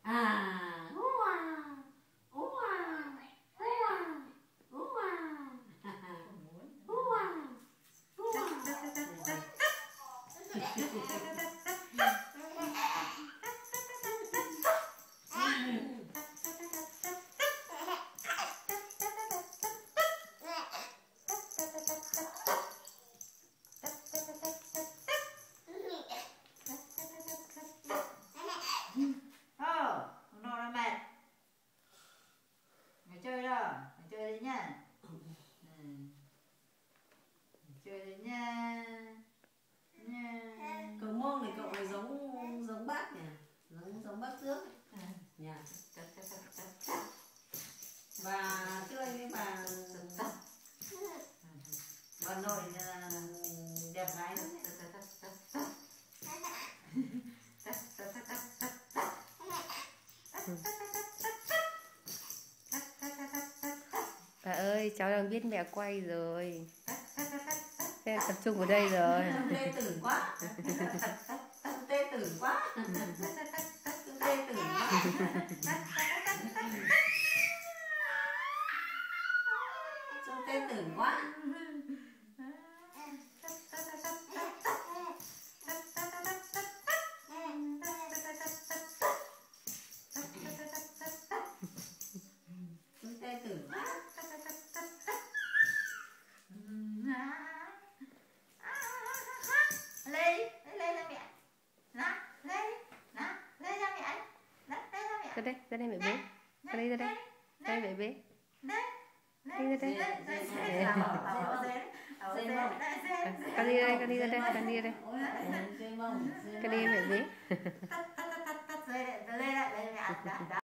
À, ua, ua, ua, ua, nó là mệt. Mày chơi đâu? Mày chơi đi nha. Mày chơi đi nha. Cậu Mông này cậu này giống bác nhỉ, giống bác trước nhỉ. Và chơi với bà nội đẹp gái lắm. Bà ơi, cháu đang biết mẹ quay rồi. Thế tập trung ở đây rồi. Tê tử quá. Tê tử quá. Tê tử quá. Trông tê tử quá. Trông tê tử quá. Lên là mẹ. Lên ra mẹ anh. Ra đây mẹ bế. Ra đây. Đây mẹ bế. Đi ra đây. Con đi ra đây. Con đi mẹ bế. Lên lại mẹ.